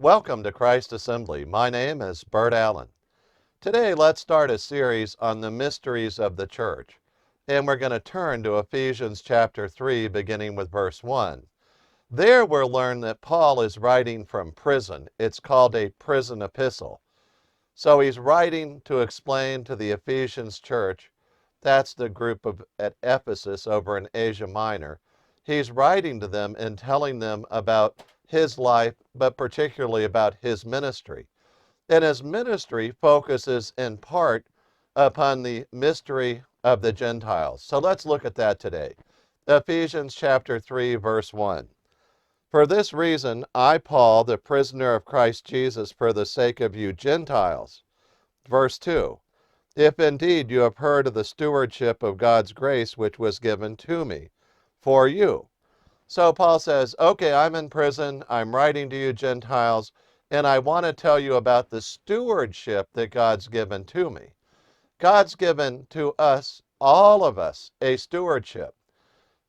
Welcome to Christ Assembly. My name is Bert Allen. Today, let's start a series on the mysteries of the church. And we're going to turn to Ephesians chapter 3, beginning with verse 1. There we'll learn that Paul is writing from prison. It's called a prison epistle. So he's writing to explain to the Ephesians church, that's the group at Ephesus over in Asia Minor. He's writing to them and telling them about his life, but particularly about his ministry. And his ministry focuses in part upon the mystery of the Gentiles. So let's look at that today. Ephesians chapter 3, verse 1. For this reason, I, Paul, the prisoner of Christ Jesus, for the sake of you Gentiles. Verse 2. If indeed you have heard of the stewardship of God's grace which was given to me, for you. So Paul says, okay, I'm in prison, I'm writing to you Gentiles, and I want to tell you about the stewardship that God's given to me. God's given to us, all of us, a stewardship.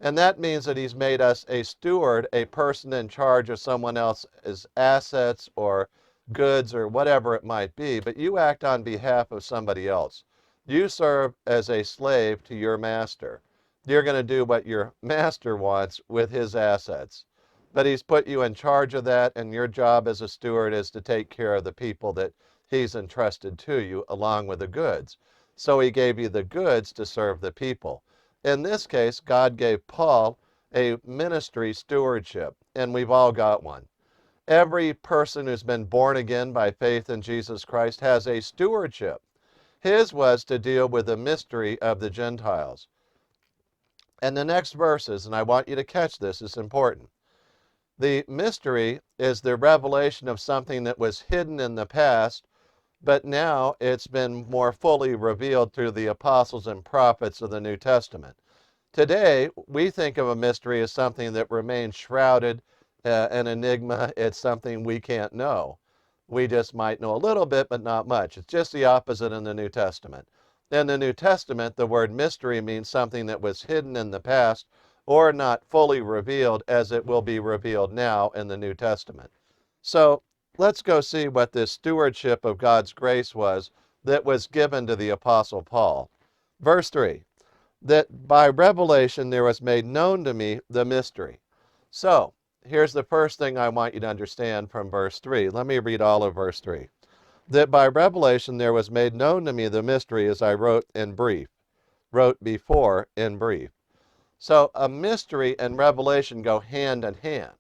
And that means that he's made us a steward, a person in charge of someone else's assets or goods or whatever it might be, but you act on behalf of somebody else. You serve as a slave to your master. You're going to do what your master wants with his assets. But he's put you in charge of that, and your job as a steward is to take care of the people that he's entrusted to you along with the goods. So he gave you the goods to serve the people. In this case, God gave Paul a ministry stewardship, and we've all got one. Every person who's been born again by faith in Jesus Christ has a stewardship. His was to deal with the mystery of the Gentiles. And the next verses, and I want you to catch this, it's important. The mystery is the revelation of something that was hidden in the past, but now it's been more fully revealed through the apostles and prophets of the New Testament. Today, we think of a mystery as something that remains shrouded, an enigma. It's something we can't know. We just might know a little bit, but not much. It's just the opposite in the New Testament. In the New Testament, the word mystery means something that was hidden in the past or not fully revealed as it will be revealed now in the New Testament. So let's go see what this stewardship of God's grace was that was given to the Apostle Paul. Verse 3, that by revelation there was made known to me the mystery. So here's the first thing I want you to understand from verse 3. Let me read all of verse 3. That by revelation there was made known to me the mystery as I wrote before in brief. So a mystery and revelation go hand in hand.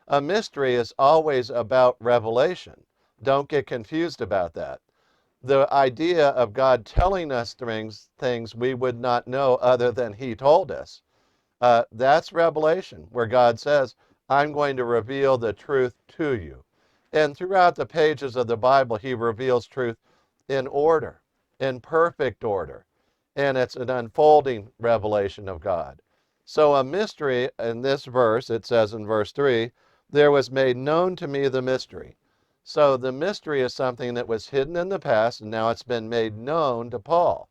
A mystery is always about revelation. Don't get confused about that. The idea of God telling us things we would not know other than he told us, that's revelation, where God says, I'm going to reveal the truth to you. And throughout the pages of the Bible, he reveals truth in order, in perfect order. And it's an unfolding revelation of God. So a mystery in this verse, it says in verse 3, there was made known to me the mystery. So the mystery is something that was hidden in the past, and now it's been made known to Paul.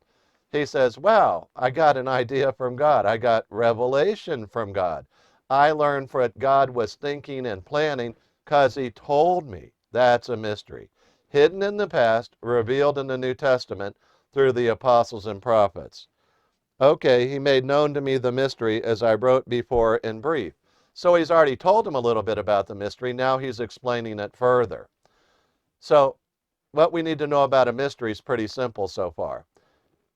He says, wow, I got an idea from God. I got revelation from God. I learned what God was thinking and planning because he told me. That's a mystery. Hidden in the past, revealed in the New Testament through the apostles and prophets. Okay, he made known to me the mystery as I wrote before in brief. So he's already told him a little bit about the mystery. Now he's explaining it further. So what we need to know about a mystery is pretty simple so far.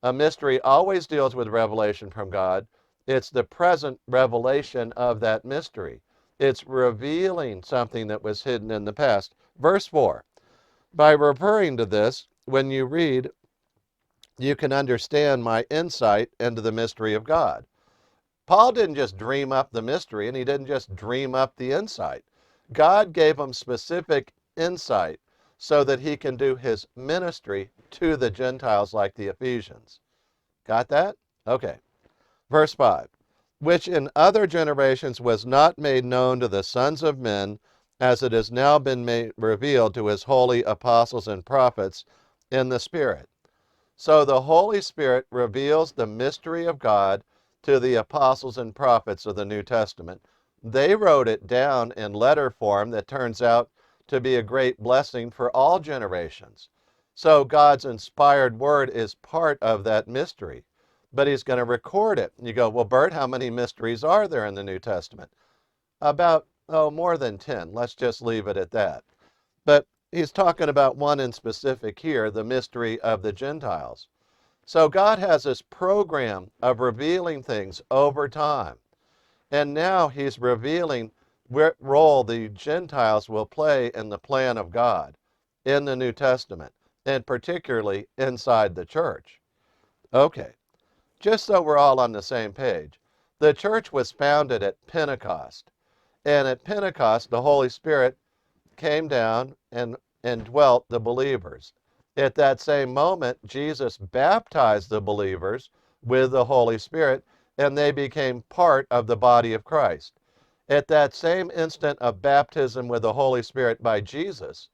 A mystery always deals with revelation from God. It's the present revelation of that mystery. It's revealing something that was hidden in the past. Verse 4, by referring to this, when you read, you can understand my insight into the mystery of God. Paul didn't just dream up the mystery, and he didn't just dream up the insight. God gave him specific insight so that he can do his ministry to the Gentiles like the Ephesians. Got that? Okay. Verse 5, which in other generations was not made known to the sons of men, as it has now been revealed to his holy apostles and prophets in the Spirit. So the Holy Spirit reveals the mystery of God to the apostles and prophets of the New Testament. They wrote it down in letter form that turns out to be a great blessing for all generations. So God's inspired word is part of that mystery, but he's going to record it. You go, well, Bert, how many mysteries are there in the New Testament? About, more than 10. Let's just leave it at that. But he's talking about one in specific here, the mystery of the Gentiles. So God has this program of revealing things over time. And now he's revealing what role the Gentiles will play in the plan of God in the New Testament, and particularly inside the church. Okay, just so we're all on the same page, the church was founded at Pentecost. And at Pentecost, the Holy Spirit came down and dwelt the believers. At that same moment, Jesus baptized the believers with the Holy Spirit, and they became part of the body of Christ. At that same instant of baptism with the Holy Spirit by Jesus,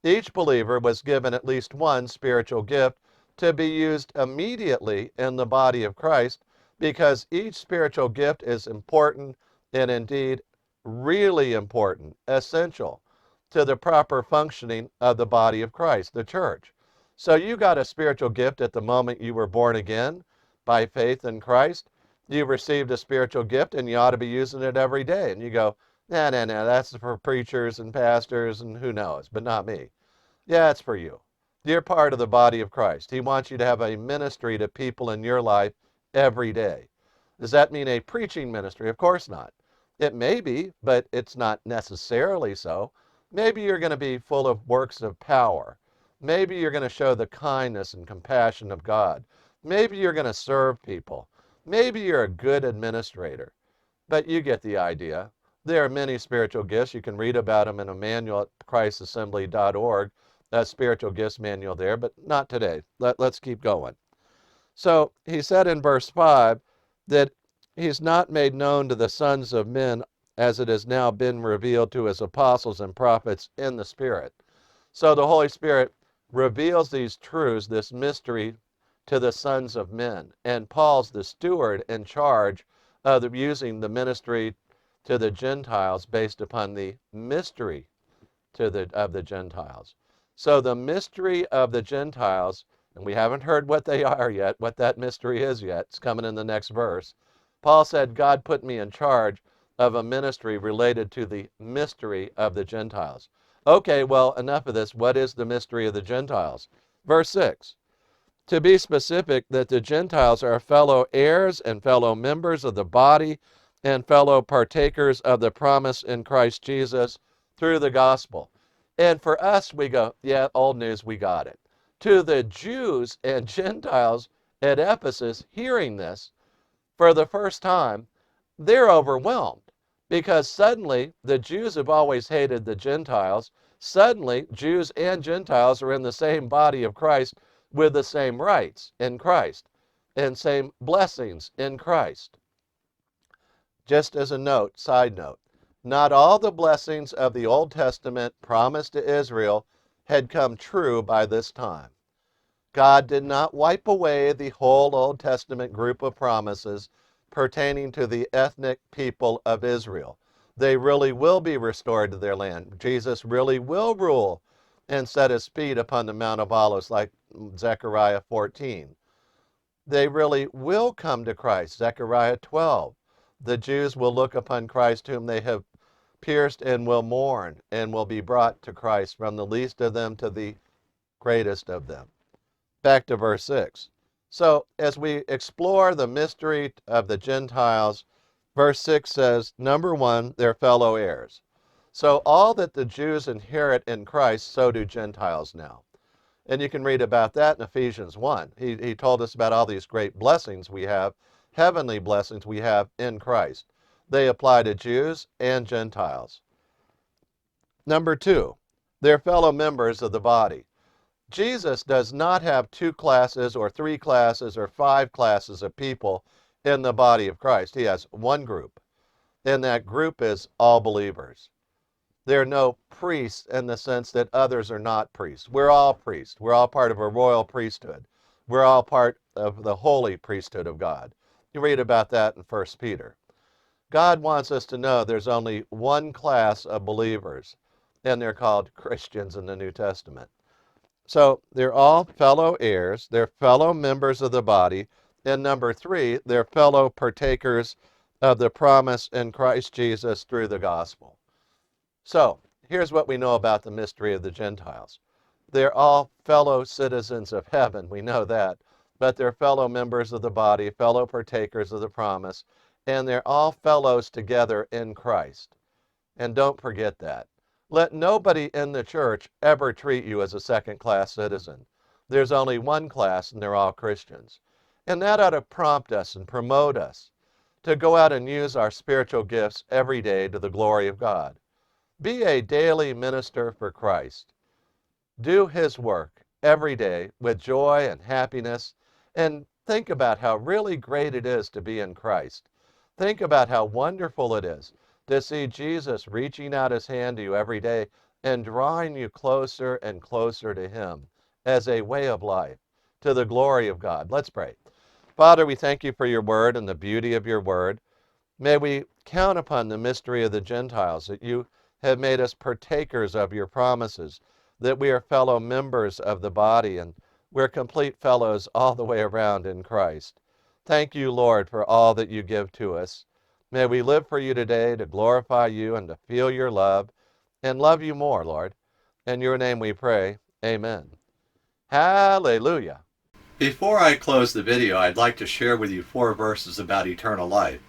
each believer was given at least one spiritual gift to be used immediately in the body of Christ, because each spiritual gift is important, and indeed really important, essential to the proper functioning of the body of Christ, the church. So you got a spiritual gift at the moment you were born again by faith in Christ. You received a spiritual gift, and you ought to be using it every day. And you go, no, that's for preachers and pastors and who knows, but not me. Yeah, it's for you. You're part of the body of Christ. He wants you to have a ministry to people in your life every day. Does that mean a preaching ministry? Of course not. It may be, but it's not necessarily so. Maybe you're going to be full of works of power. Maybe you're going to show the kindness and compassion of God. Maybe you're going to serve people. Maybe you're a good administrator. But you get the idea. There are many spiritual gifts. You can read about them in a manual at christassembly.org, a spiritual gifts manual there, but not today. Let's keep going. So he said in verse 5 that he's not made known to the sons of men as it has now been revealed to his apostles and prophets in the Spirit. So the Holy Spirit reveals these truths, this mystery, to the sons of men. And Paul's the steward in charge of using the ministry to the Gentiles based upon the mystery of the Gentiles. So the mystery of the Gentiles, and we haven't heard what they are yet, what that mystery is yet. It's coming in the next verse. Paul said, God put me in charge of a ministry related to the mystery of the Gentiles. Okay, well, enough of this. What is the mystery of the Gentiles? Verse 6. To be specific, that the Gentiles are fellow heirs and fellow members of the body and fellow partakers of the promise in Christ Jesus through the gospel. And for us, we go, yeah, old news, we got it. To the Jews and Gentiles at Ephesus hearing this for the first time, they're overwhelmed, because suddenly the Jews have always hated the Gentiles. Suddenly, Jews and Gentiles are in the same body of Christ with the same rights in Christ and same blessings in Christ. Just as a note, side note, not all the blessings of the Old Testament promised to Israel had come true by this time. God did not wipe away the whole Old Testament group of promises pertaining to the ethnic people of Israel. They really will be restored to their land. Jesus really will rule and set his feet upon the Mount of Olives, like Zechariah 14. They really will come to Christ, Zechariah 12. The Jews will look upon Christ whom they have pierced and will mourn, and will be brought to Christ from the least of them to the greatest of them. Back to verse 6. So as we explore the mystery of the Gentiles, verse 6 says, number one, they're fellow heirs. So all that the Jews inherit in Christ, so do Gentiles now. And you can read about that in Ephesians 1. He told us about all these great blessings we have, heavenly blessings we have in Christ. They apply to Jews and Gentiles. Number two, they're fellow members of the body. Jesus does not have two classes or three classes or five classes of people in the body of Christ. He has one group, and that group is all believers. There are no priests in the sense that others are not priests. We're all priests. We're all part of a royal priesthood. We're all part of the holy priesthood of God. You read about that in 1 Peter. God wants us to know there's only one class of believers, and they're called Christians in the New Testament. So they're all fellow heirs, they're fellow members of the body, and number three, they're fellow partakers of the promise in Christ Jesus through the gospel. So here's what we know about the mystery of the Gentiles. They're all fellow citizens of heaven, we know that, but they're fellow members of the body, fellow partakers of the promise, and they're all fellows together in Christ. And don't forget that. Let nobody in the church ever treat you as a second-class citizen. There's only one class, and they're all Christians. And that ought to prompt us and promote us to go out and use our spiritual gifts every day to the glory of God. Be a daily minister for Christ. Do His work every day with joy and happiness, and think about how really great it is to be in Christ. Think about how wonderful it is to see Jesus reaching out His hand to you every day and drawing you closer and closer to Him as a way of life, to the glory of God. Let's pray. Father, we thank you for your word and the beauty of your word. May we count upon the mystery of the Gentiles, that you have made us partakers of your promises, that we are fellow members of the body, and we're complete fellows all the way around in Christ. Thank you, Lord, for all that you give to us. May we live for you today to glorify you and to feel your love and love you more, Lord. In your name we pray. Amen. Hallelujah. Before I close the video, I'd like to share with you 4 verses about eternal life.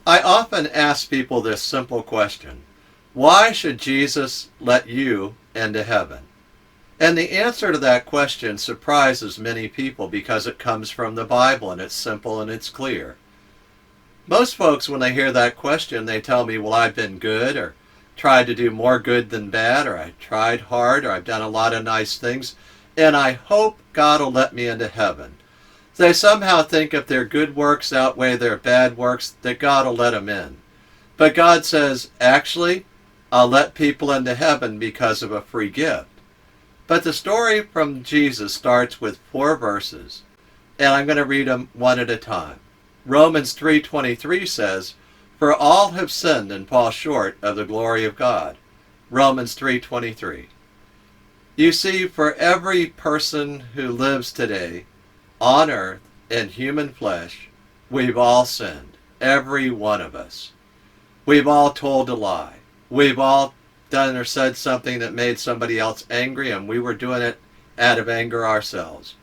I often ask people this simple question: why should Jesus let you into heaven? And the answer to that question surprises many people because it comes from the Bible and it's simple and it's clear. Most folks, when they hear that question, they tell me, well, I've been good, or tried to do more good than bad, or I tried hard, or I've done a lot of nice things, and I hope God will let me into heaven. They somehow think if their good works outweigh their bad works, that God will let them in. But God says, actually, I'll let people into heaven because of a free gift. But the story from Jesus starts with 4 verses, and I'm going to read them one at a time. Romans 3:23 says, "For all have sinned and fall short of the glory of God." Romans 3:23. You see, for every person who lives today on earth in human flesh, we've all sinned, every one of us. We've all told a lie. We've all done or said something that made somebody else angry, and we were doing it out of anger ourselves.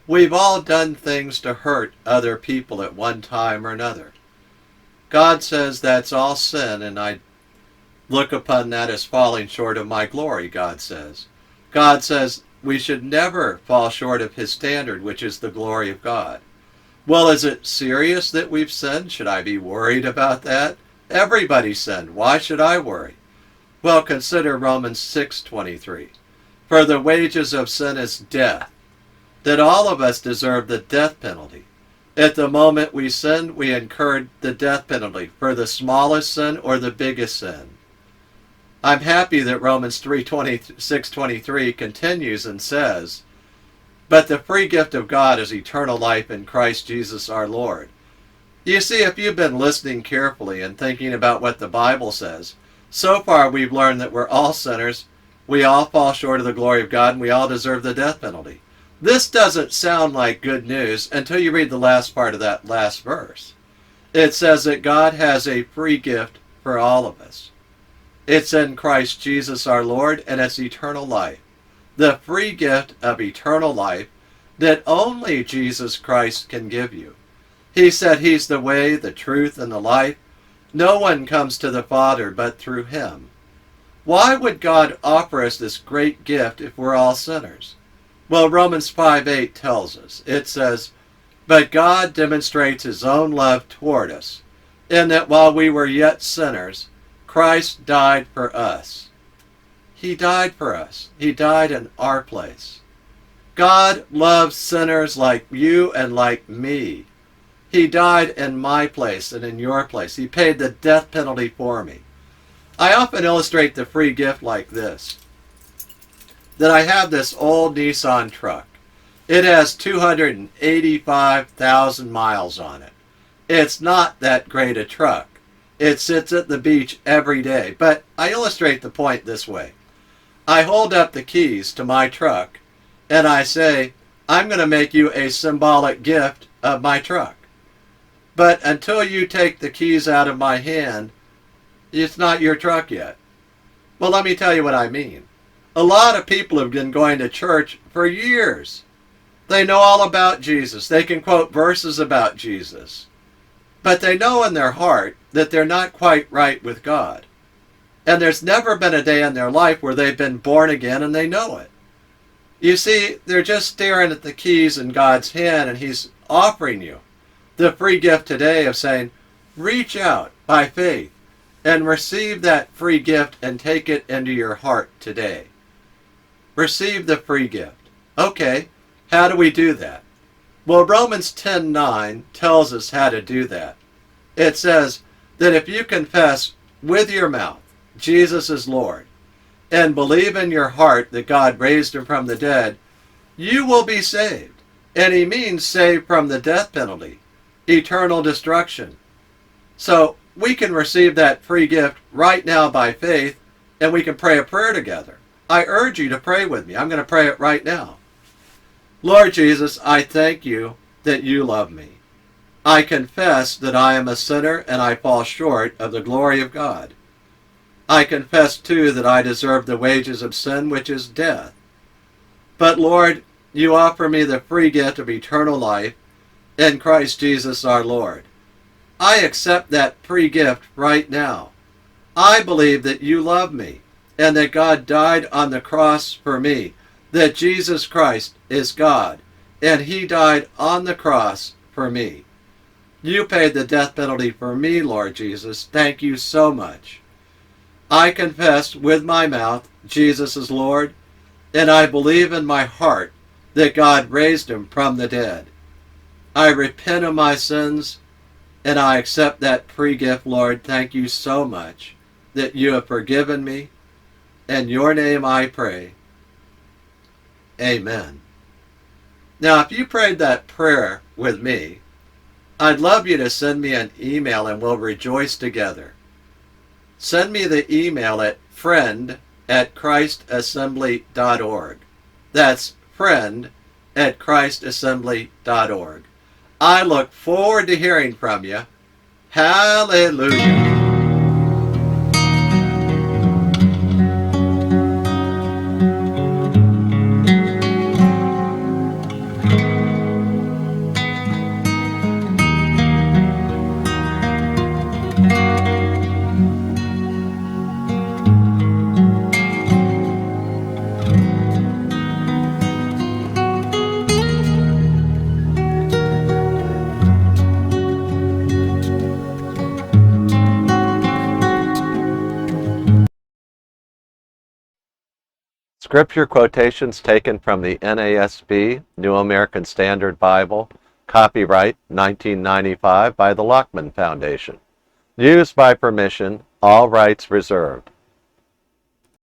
We've all done things to hurt other people at one time or another. God says that's all sin, and I look upon that as falling short of my glory, God says. God says we should never fall short of His standard, which is the glory of God. Well, is it serious that we've sinned? Should I be worried about that? Everybody sinned. Why should I worry? Well, consider Romans 6:23. For the wages of sin is death, that all of us deserve the death penalty. At the moment we sinned, we incurred the death penalty for the smallest sin or the biggest sin. I'm happy that Romans 6:23 continues and says, "But the free gift of God is eternal life in Christ Jesus our Lord." You see, if you've been listening carefully and thinking about what the Bible says, so far we've learned that we're all sinners, we all fall short of the glory of God, and we all deserve the death penalty. This doesn't sound like good news until you read the last part of that last verse. It says that God has a free gift for all of us. It's in Christ Jesus our Lord, and it's eternal life. The free gift of eternal life that only Jesus Christ can give you. He said He's the way, the truth, and the life. No one comes to the Father but through Him. Why would God offer us this great gift if we're all sinners? Well, Romans 5:8 tells us. It says, "But God demonstrates His own love toward us, in that while we were yet sinners, Christ died for us." He died for us. He died in our place. God loves sinners like you and like me. He died in my place and in your place. He paid the death penalty for me. I often illustrate the free gift like this. That I have this old Nissan truck. It has 285,000 miles on it. It's not that great a truck. It sits at the beach every day. But I illustrate the point this way. I hold up the keys to my truck and I say, I'm going to make you a symbolic gift of my truck. But until you take the keys out of my hand, it's not your truck yet. Well, let me tell you what I mean. A lot of people have been going to church for years. They know all about Jesus. They can quote verses about Jesus. But they know in their heart that they're not quite right with God. And there's never been a day in their life where they've been born again and they know it. You see, they're just staring at the keys in God's hand, and He's offering you the free gift today of saying, reach out by faith and receive that free gift and take it into your heart today. Receive the free gift. Okay, how do we do that? Well, Romans 10:9 tells us how to do that. It says that if you confess with your mouth Jesus is Lord and believe in your heart that God raised Him from the dead, you will be saved. And He means saved from the death penalty, eternal destruction. So we can receive that free gift right now by faith, and we can pray a prayer together. I urge you to pray with me. I'm going to pray it right now. Lord Jesus, I thank you that you love me. I confess that I am a sinner and I fall short of the glory of God. I confess, too, that I deserve the wages of sin, which is death. But, Lord, you offer me the free gift of eternal life in Christ Jesus our Lord. I accept that free gift right now. I believe that you love me and that God died on the cross for me, that Jesus Christ is God, and He died on the cross for me. You paid the death penalty for me, Lord Jesus. Thank you so much. I confess with my mouth Jesus is Lord, and I believe in my heart that God raised Him from the dead. I repent of my sins, and I accept that free gift, Lord. Thank you so much that you have forgiven me. In your name I pray. Amen. Now, if you prayed that prayer with me, I'd love you to send me an email and we'll rejoice together. Send me the email at friend@christassembly.org. That's friend@christassembly.org. I look forward to hearing from you. Hallelujah. Scripture quotations taken from the NASB, New American Standard Bible, copyright 1995 by the Lockman Foundation. Used by permission, all rights reserved.